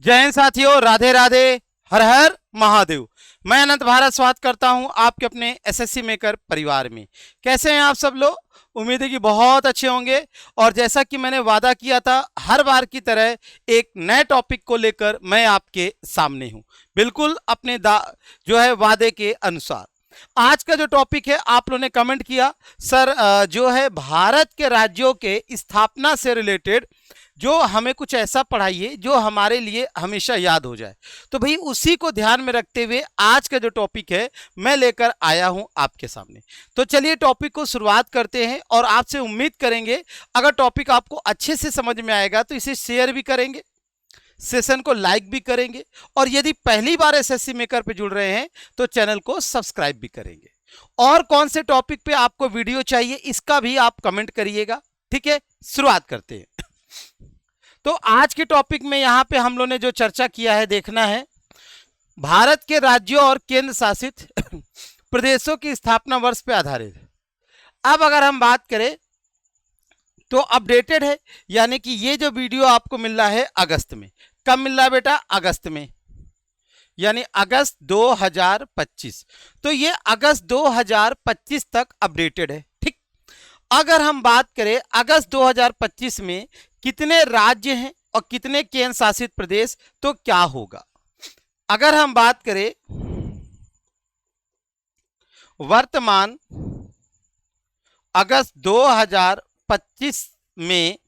जय हिंद साथियों, राधे राधे, हर हर महादेव। मैं अनंत भारत स्वागत करता हूं आपके अपने एसएससी मेकर परिवार में। कैसे हैं आप सब लोग? उम्मीद है कि बहुत अच्छे होंगे। और जैसा कि मैंने वादा किया था, हर बार की तरह एक नए टॉपिक को लेकर मैं आपके सामने हूं, बिल्कुल अपने जो है वादे के अनुसार। आज का जो टॉपिक है, आप लोगों ने कमेंट किया सर जो है भारत के राज्यों के स्थापना से रिलेटेड जो हमें कुछ ऐसा पढ़ाइए जो हमारे लिए हमेशा याद हो जाए। तो भाई उसी को ध्यान में रखते हुए आज का जो टॉपिक है मैं लेकर आया हूं आपके सामने। तो चलिए टॉपिक को शुरुआत करते हैं और आपसे उम्मीद करेंगे अगर टॉपिक आपको अच्छे से समझ में आएगा तो इसे शेयर भी करेंगे, सेशन को लाइक भी करेंगे, और यदि पहली बार एसएससी मेकर पे जुड़ रहे हैं तो चैनल को सब्सक्राइब भी करेंगे। और कौन से टॉपिक पे आपको वीडियो चाहिए इसका भी आप कमेंट करिएगा। ठीक है, शुरुआत करते हैं। तो आज के टॉपिक में यहां पे हम लोग ने जो चर्चा किया है, देखना है भारत के राज्यों और केंद्र शासित प्रदेशों की स्थापना वर्ष पे आधारित। अब अगर हम बात करें तो अपडेटेड है, यानी कि ये जो वीडियो आपको मिल रहा है अगस्त में। कब मिल रहा है बेटा? अगस्त में, यानी अगस्त 2025। तो ये अगस्त 2025 तक अपडेटेड है। ठीक, अगर हम बात करें अगस्त 2025 में कितने राज्य हैं और कितने केंद्र शासित प्रदेश, तो क्या होगा? अगर हम बात करें वर्तमान अगस्त 2025 में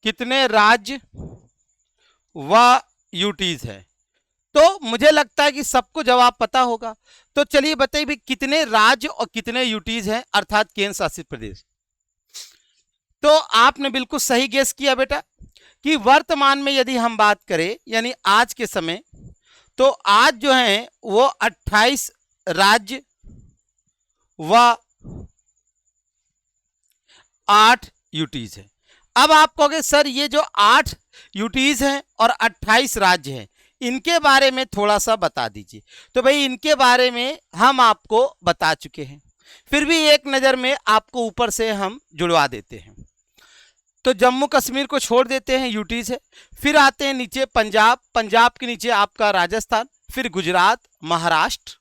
कितने राज्य व यूटीज है, तो मुझे लगता है कि सबको जवाब पता होगा। तो चलिए बताइए भी कितने राज्य और कितने यूटीज हैं, अर्थात केंद्र शासित प्रदेश। तो आपने बिल्कुल सही गेस किया बेटा कि वर्तमान में यदि हम बात करें यानी आज के समय, तो आज जो है वो 28 राज्य व 8 यूटीज है। अब आप कहोगे सर ये जो 8 यूटीज हैं और 28 राज्य हैं, इनके बारे में थोड़ा सा बता दीजिए। तो भाई इनके बारे में हम आपको बता चुके हैं, फिर भी एक नज़र में आपको ऊपर से हम जुड़वा देते हैं। तो जम्मू कश्मीर को छोड़ देते हैं, यूटीज है। फिर आते हैं नीचे पंजाब, पंजाब के नीचे आपका राजस्थान, फिर गुजरात, महाराष्ट्र,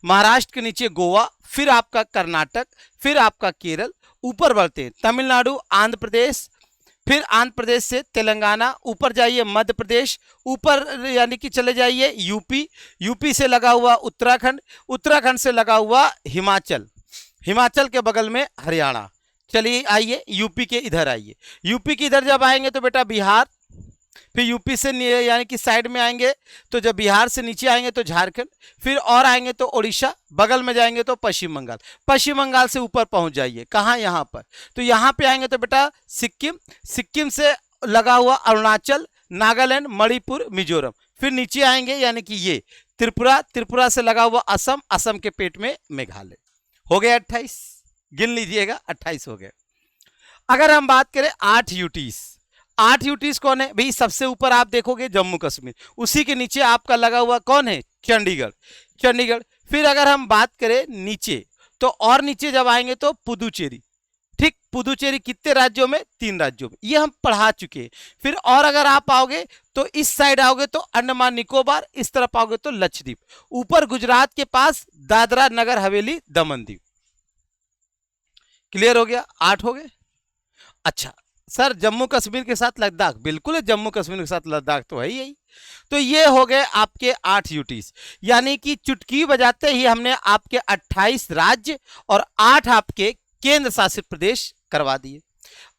महाराष्ट्र के नीचे गोवा, फिर आपका कर्नाटक, फिर आपका केरल, ऊपर बढ़ते हैं तमिलनाडु, आंध्र प्रदेश, फिर आंध्र प्रदेश से तेलंगाना, ऊपर जाइए मध्य प्रदेश, ऊपर यानी कि चले जाइए यूपी, यूपी से लगा हुआ उत्तराखंड, उत्तराखंड से लगा हुआ हिमाचल, हिमाचल के बगल में हरियाणा। चलिए आइए यूपी के इधर आइए, यूपी के इधर जब आएंगे तो बेटा बिहार, फिर यूपी से यानी कि साइड में आएंगे तो जब बिहार से नीचे आएंगे तो झारखंड, फिर और आएंगे तो उड़ीसा, बगल में जाएंगे तो पश्चिम बंगाल, पश्चिम बंगाल से ऊपर पहुंच जाइए कहाँ? यहाँ पर। तो यहाँ पे आएंगे तो बेटा सिक्किम, सिक्किम से लगा हुआ अरुणाचल, नागालैंड, मणिपुर, मिजोरम, फिर नीचे आएंगे यानी कि ये त्रिपुरा, त्रिपुरा से लगा हुआ असम, असम के पेट में मेघालय। हो गए 28, गिन लीजिएगा 28 हो गए। अगर हम बात करें 8 यूटीज, 8 यूटीज कौन है भाई? सबसे ऊपर आप देखोगे जम्मू कश्मीर, उसी के नीचे आपका लगा हुआ कौन है? चंडीगढ़, चंडीगढ़। फिर अगर हम बात करें नीचे, तो और नीचे जब आएंगे तो पुदुचेरी। ठीक, पुदुचेरी कितने राज्यों में? 3 राज्यों में, ये हम पढ़ा चुके हैं। फिर और अगर आप आओगे तो इस साइड आओगे तो अंडमान निकोबार, इस तरफ आओगे तो लक्षद्वीप, ऊपर गुजरात के पास दादरा नगर हवेली, दमन दीव। क्लियर हो गया? 8 हो गए। अच्छा सर जम्मू कश्मीर के साथ लद्दाख, बिल्कुल है, जम्मू कश्मीर के साथ लद्दाख तो है ही यही। तो ये हो गए आपके 8 यूटीज, यानी कि चुटकी बजाते ही हमने आपके 28 राज्य और 8 आपके केंद्र शासित प्रदेश करवा दिए।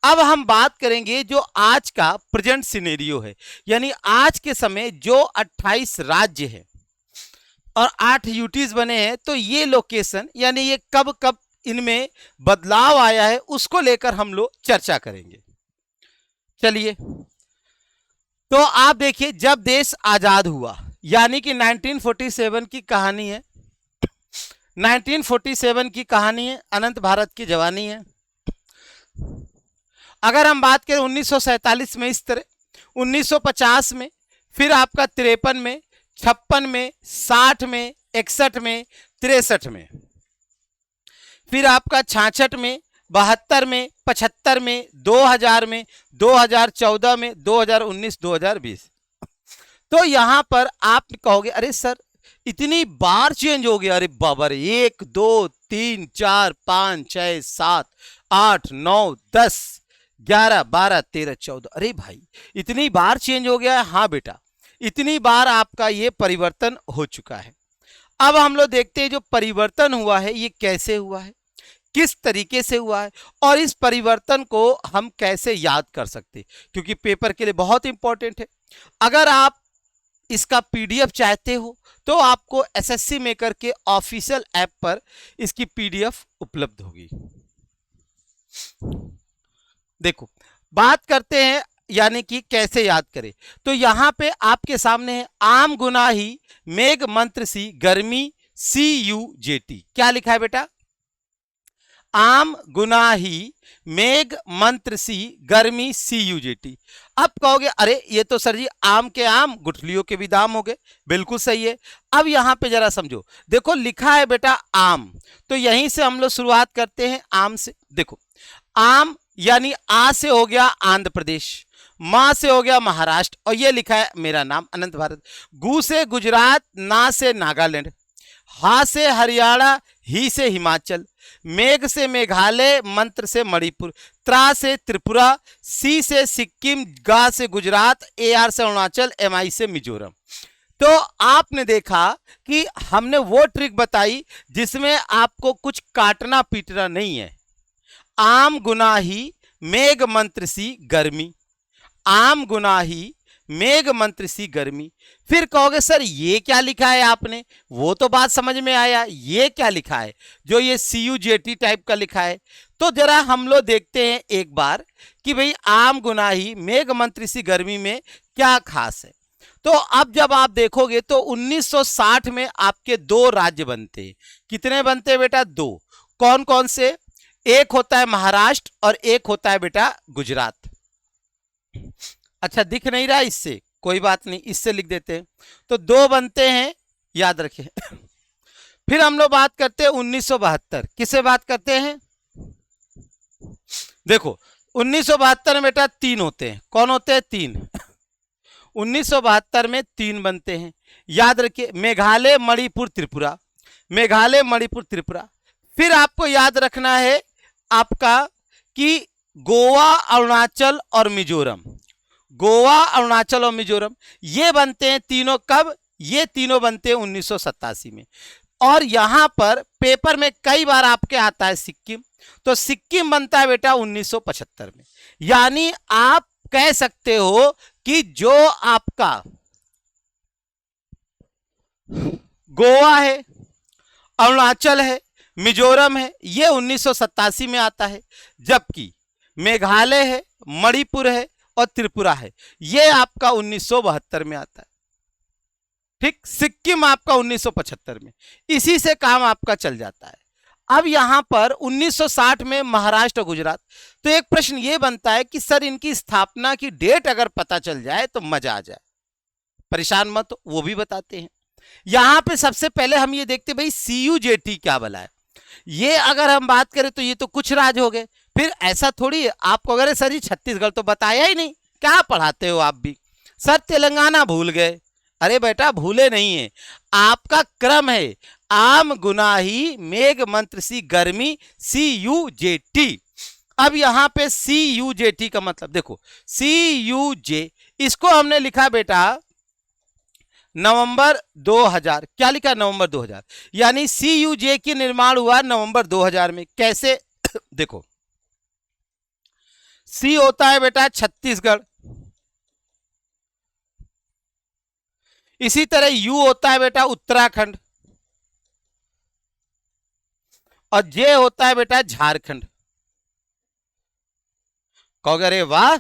अब हम बात करेंगे जो आज का प्रेजेंट सिनेरियो है, यानी आज के समय जो 28 राज्य है और 8 यूटीज बने हैं, तो ये लोकेशन यानी ये कब कब इनमें बदलाव आया है उसको लेकर हम लोग चर्चा करेंगे। चलिए, तो आप देखिए जब देश आजाद हुआ, यानी कि 1947 की कहानी है, 1947 की कहानी है, अनंत भारत की जवानी है। अगर हम बात करें 1947 में इस तरह, 1950 में, फिर आपका 53 में, 56 में, 60 में, 61 में, 63 में, फिर आपका 66 में, 72 में, 75 में, 2000 में, 2014 में, 2019, 2020। तो यहां पर आप कहोगे अरे सर इतनी बार चेंज हो गया, अरे बाबा रे, 1 2 3 4 5 6 7 8 9 10 11 12 13 14, अरे भाई इतनी बार चेंज हो गया है। हाँ बेटा, इतनी बार आपका ये परिवर्तन हो चुका है। अब हम लोग देखते हैं जो परिवर्तन हुआ है ये कैसे हुआ है, किस तरीके से हुआ है, और इस परिवर्तन को हम कैसे याद कर सकते हैं, क्योंकि पेपर के लिए बहुत इंपॉर्टेंट है। अगर आप इसका पीडीएफ चाहते हो तो आपको एसएससी मेकर के ऑफिशियल ऐप पर इसकी पीडीएफ उपलब्ध होगी। देखो, बात करते हैं यानी कि कैसे याद करें। तो यहां पे आपके सामने है आम गुनाही मेघ मंत्र सी गर्मी CUJT। क्या लिखा है बेटा? आम गुनाही मेघ मंत्र सी गर्मी CUJT। अब कहोगे अरे ये तो सर जी आम के आम गुठलियों के भी दाम हो गए। बिल्कुल सही है। अब यहां पे जरा समझो, देखो लिखा है बेटा आम, तो यहीं से हम लोग शुरुआत करते हैं आम से। देखो आम यानी आ से हो गया आंध्र प्रदेश, मां से हो गया महाराष्ट्र, और ये लिखा है मेरा नाम अनंत भारत। गु से गुजरात, ना से नागालैंड, हा से हरियाणा, ही से हिमाचल, मेघ से मेघालय, मंत्र से मणिपुर, त्रा से त्रिपुरा, सी से सिक्किम, गा से गुजरात, AR से अरुणाचल, MI से मिजोरम। तो आपने देखा कि हमने वो ट्रिक बताई जिसमें आपको कुछ काटना पीटना नहीं है। आम गुनाही मेघ मंत्र सी गर्मी, आम गुनाही मेघ मंत्र सी गर्मी। फिर कहोगे सर ये क्या लिखा है आपने, वो तो बात समझ में आया, ये क्या लिखा है जो ये CUJT टाइप का लिखा है। तो जरा हम लोग देखते हैं एक बार कि भाई आम गुनाही मेघ मंत्र सी गर्मी में क्या खास है। तो अब जब आप देखोगे तो 1960 में आपके 2 राज्य बनते हैं। कितने बनते हैं बेटा? 2। कौन कौन से? एक होता है महाराष्ट्र और एक होता है बेटा गुजरात। अच्छा दिख नहीं रहा इससे, कोई बात नहीं, इससे लिख देते हैं। तो 2 बनते हैं, याद रखिए। फिर हम लोग बात करते हैं 1972। किससे बात करते हैं? देखो 1972 में बेटा 3 होते हैं। कौन होते हैं? 3। 1972 में 3 बनते हैं, याद रखिए, मेघालय मणिपुर त्रिपुरा, मेघालय मणिपुर त्रिपुरा। फिर आपको याद रखना है आपका कि गोवा अरुणाचल और मिजोरम, गोवा अरुणाचल और मिजोरम ये बनते हैं तीनों। कब? ये तीनों बनते हैं 1987 में। और यहां पर पेपर में कई बार आपके आता है सिक्किम, तो सिक्किम बनता है बेटा 1975 में। यानी आप कह सकते हो कि जो आपका गोवा है, अरुणाचल है, मिजोरम है, ये 1987 में आता है, जबकि मेघालय है, मणिपुर है और त्रिपुरा है, ये आपका 1972 में आता है। ठीक, सिक्किम आपका 1975 में। इसी से काम आपका चल जाता है। अब यहां पर 1960 में महाराष्ट्र और गुजरात। तो एक प्रश्न ये बनता है कि सर इनकी स्थापना की डेट अगर पता चल जाए तो मजा आ जाए। परेशान मत, वो भी बताते हैं। यहां पे सबसे पहले हम ये देखते भाई CUJT क्या भला है। ये अगर हम बात करें तो ये तो कुछ राज्य हो गए। फिर ऐसा थोड़ी है आपको अगर सर ये छत्तीसगढ़ तो बताया ही नहीं, क्या पढ़ाते हो आप भी। सर तेलंगाना भूल गए, अरे बेटा भूले नहीं है, आपका क्रम है आम गुनाही मेघ मंत्र सी गर्मी CUJT। अब यहां पे CUJT का मतलब देखो, CUJ इसको हमने लिखा बेटा नवंबर 2000। क्या लिखा? नवंबर 2000। यानी CUJ की निर्माण हुआ नवंबर 2000 में। कैसे? देखो C होता है बेटा छत्तीसगढ़, इसी तरह U होता है बेटा उत्तराखंड, और J होता है बेटा झारखंड। कहोगे अरे वाह,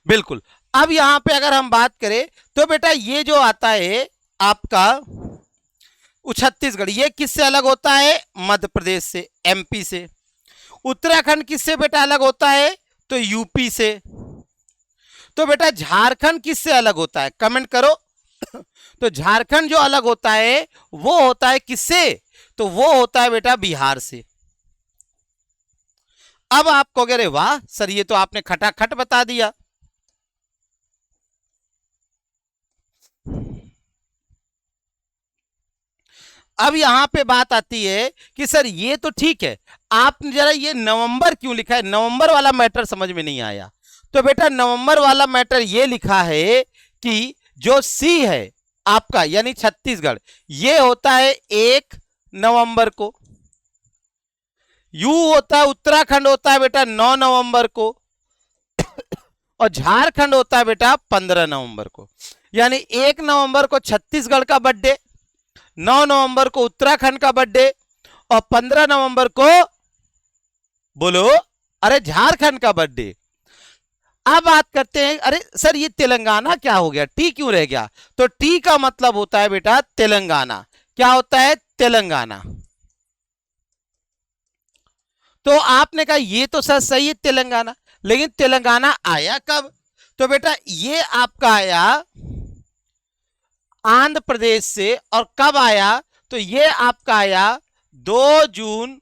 बिल्कुल। अब यहां पे अगर हम बात करें तो बेटा ये जो आता है आपका छत्तीसगढ़, ये किससे अलग होता है? मध्य प्रदेश से, MP से। उत्तराखंड किससे बेटा अलग होता है? तो UP से। तो बेटा झारखंड किससे अलग होता है? कमेंट करो। तो झारखंड जो अलग होता है वो होता है किससे? तो वो होता है बेटा बिहार से। अब आप कहोगे अरे वाह सर ये तो आपने खटाखट बता दिया। अब यहां पे बात आती है कि सर ये तो ठीक है, आपने जरा ये नवंबर क्यों लिखा है, नवंबर वाला मैटर समझ में नहीं आया। तो बेटा नवंबर वाला मैटर ये लिखा है कि जो सी है आपका यानी छत्तीसगढ़, ये होता है 1 नवंबर को। यू होता है उत्तराखंड होता है बेटा 9 नवंबर को। और झारखंड होता है बेटा 15 नवंबर को। यानी 1 नवंबर को छत्तीसगढ़ का बर्थडे, 9 नवंबर को उत्तराखंड का बर्थडे और 15 नवंबर को बोलो अरे झारखंड का बर्थडे। अब बात करते हैं अरे सर ये तेलंगाना क्या हो गया, टी क्यों रह गया। तो टी का मतलब होता है बेटा तेलंगाना। क्या होता है, तेलंगाना। तो आपने कहा ये तो सर सही है तेलंगाना, लेकिन तेलंगाना आया कब। तो बेटा ये आपका आया आंध्र प्रदेश से। और कब आया, तो ये आपका आया 2 जून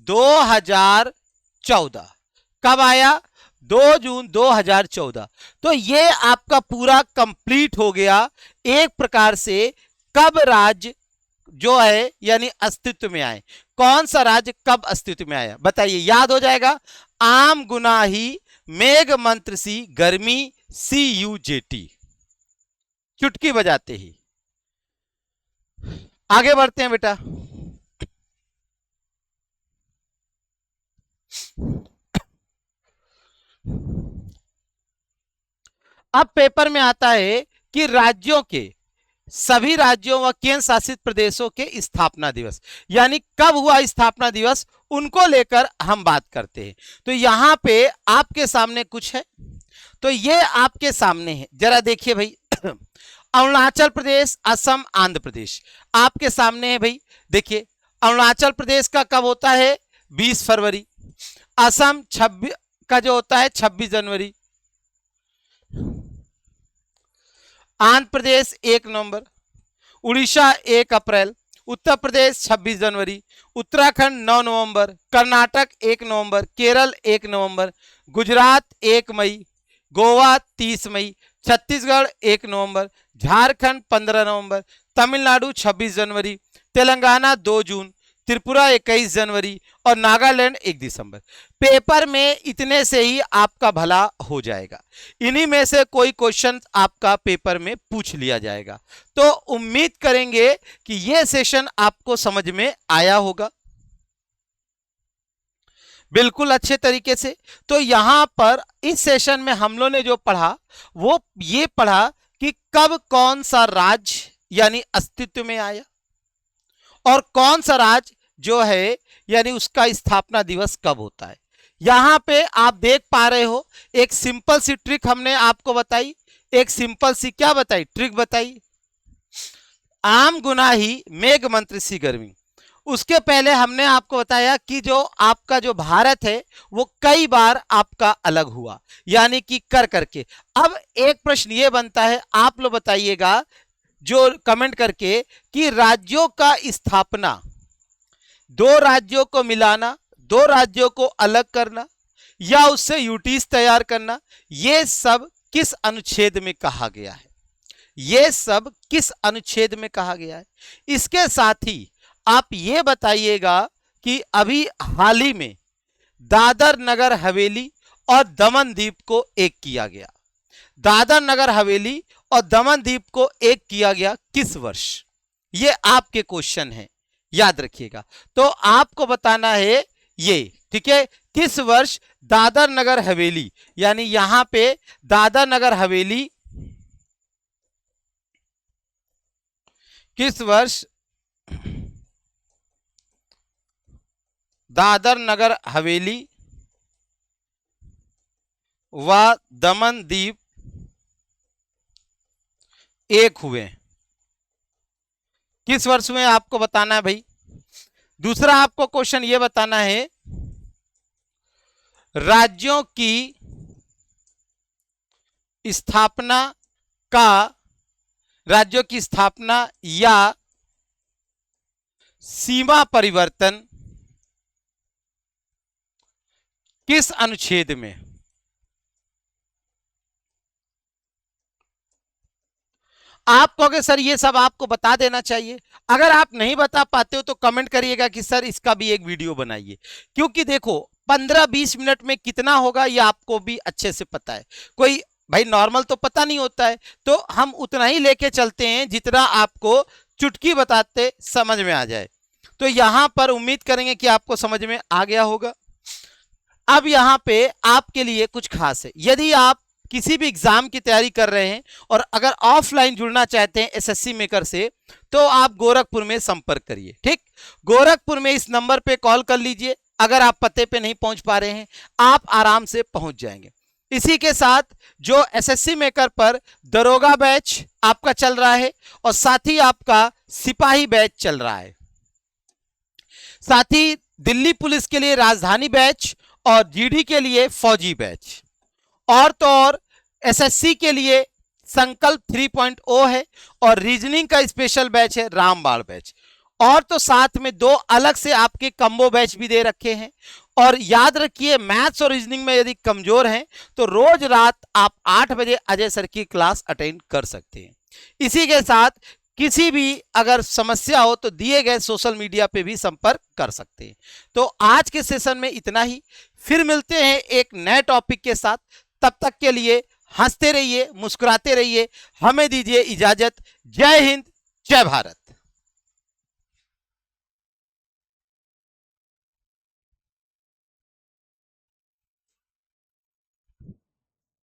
2014। कब आया, 2 जून 2014। तो ये आपका पूरा कंप्लीट हो गया एक प्रकार से। कब राज्य जो है यानी अस्तित्व में आए, कौन सा राज्य कब अस्तित्व में आया बताइए, याद हो जाएगा। आम गुनाही मेघ मंत्र सी गर्मी CUJT, चुटकी बजाते ही। आगे बढ़ते हैं बेटा। अब पेपर में आता है कि राज्यों के, सभी राज्यों व केंद्र शासित प्रदेशों के स्थापना दिवस, यानी कब हुआ स्थापना दिवस, उनको लेकर हम बात करते हैं। तो यहां पे आपके सामने कुछ है, तो ये आपके सामने है, जरा देखिए भाई। अरुणाचल प्रदेश, असम, आंध्र प्रदेश आपके सामने है भाई। देखिए अरुणाचल प्रदेश का कब होता है, 20 फरवरी। असम 26 का जो होता है 26 जनवरी। आंध्र प्रदेश 1 नवंबर। उड़ीसा 1 अप्रैल। उत्तर प्रदेश 26 जनवरी। उत्तराखंड 9 नवंबर। कर्नाटक 1 नवंबर। केरल 1 नवंबर। गुजरात 1 मई। गोवा 30 मई। छत्तीसगढ़ 1 नवंबर। झारखंड 15 नवंबर। तमिलनाडु 26 जनवरी। तेलंगाना 2 जून। त्रिपुरा 21 जनवरी और नागालैंड 1 दिसंबर। पेपर में इतने से ही आपका भला हो जाएगा, इन्हीं में से कोई क्वेश्चन आपका पेपर में पूछ लिया जाएगा। तो उम्मीद करेंगे कि यह सेशन आपको समझ में आया होगा बिल्कुल अच्छे तरीके से। तो यहां पर इस सेशन में हम लोग ने जो पढ़ा वो ये पढ़ा कि कब कौन सा राज्य यानी अस्तित्व में आया और कौन सा राज्य जो है यानी उसका स्थापना दिवस कब होता है। यहां पे आप देख पा रहे हो एक सिंपल सी ट्रिक हमने आपको बताई, एक सिंपल सी क्या बताई, ट्रिक बताई। आम गुनाही मेघ मंत्र सी गर्मी। उसके पहले हमने आपको बताया कि जो आपका जो भारत है वो कई बार आपका अलग हुआ, यानी कि कर करके। अब एक प्रश्न ये बनता है, आप लोग बताइएगा जो कमेंट करके कि राज्यों का स्थापना, 2 राज्यों को मिलाना, 2 राज्यों को अलग करना या उससे यूटीज तैयार करना, ये सब किस अनुच्छेद में कहा गया है, ये सब किस अनुच्छेद में कहा गया है। इसके साथ ही आप ये बताइएगा कि अभी हाल ही में दादर नगर हवेली और दमन द्वीप को एक किया गया, दादर नगर हवेली और दमन द्वीप को एक किया गया किस वर्ष, ये आपके क्वेश्चन है, याद रखिएगा। तो आपको बताना है ये, ठीक है, किस वर्ष दादर नगर हवेली, यानी यहां पे दादर नगर हवेली किस वर्ष दादर नगर हवेली व दमन द्वीप एक हुए, किस वर्ष में आपको बताना है भाई। दूसरा आपको क्वेश्चन ये बताना है राज्यों की स्थापना का, राज्यों की स्थापना या सीमा परिवर्तन किस अनुच्छेद में? आप कहोगे सर ये सब आपको बता देना चाहिए। अगर आप नहीं बता पाते हो तो कमेंट करिएगा कि सर इसका भी एक वीडियो बनाइए, क्योंकि देखो 15-20 मिनट में कितना होगा ये आपको भी अच्छे से पता है। कोई भाई नॉर्मल तो पता नहीं होता है, तो हम उतना ही लेके चलते हैं जितना आपको चुटकी बताते समझ में आ जाए। तो यहां पर उम्मीद करेंगे कि आपको समझ में आ गया होगा। अब यहां पे आपके लिए कुछ खास है। यदि आप किसी भी एग्जाम की तैयारी कर रहे हैं और अगर ऑफलाइन जुड़ना चाहते हैं एसएससी मेकर से, तो आप गोरखपुर में संपर्क करिए। ठीक, गोरखपुर में इस नंबर पे कॉल कर लीजिए। अगर आप पते पे नहीं पहुंच पा रहे हैं, आप आराम से पहुंच जाएंगे। इसी के साथ जो एसएससी मेकर पर दरोगा बैच आपका चल रहा है और साथ ही आपका सिपाही बैच चल रहा है, साथ ही दिल्ली पुलिस के लिए राजधानी बैच और जीडी के लिए फौजी बैच, और तो और एसएससी के लिए संकल्प 3.0 है और रीजनिंग का स्पेशल बैच है रामबाण बैच, और तो साथ में 2 अलग से आपके कम्बो बैच भी दे रखे हैं। और याद रखिए मैथ्स और रीजनिंग में यदि कमजोर हैं तो रोज रात आप 8 बजे अजय सर की क्लास अटेंड कर सकते हैं। इसी के साथ किसी भी अगर समस्या हो तो दिए गए सोशल मीडिया पे भी संपर्क कर सकते हैं। तो आज के सेशन में इतना ही, फिर मिलते हैं एक नए टॉपिक के साथ। तब तक के लिए हंसते रहिए, मुस्कुराते रहिए, हमें दीजिए इजाजत। जय हिंद, जय भारत।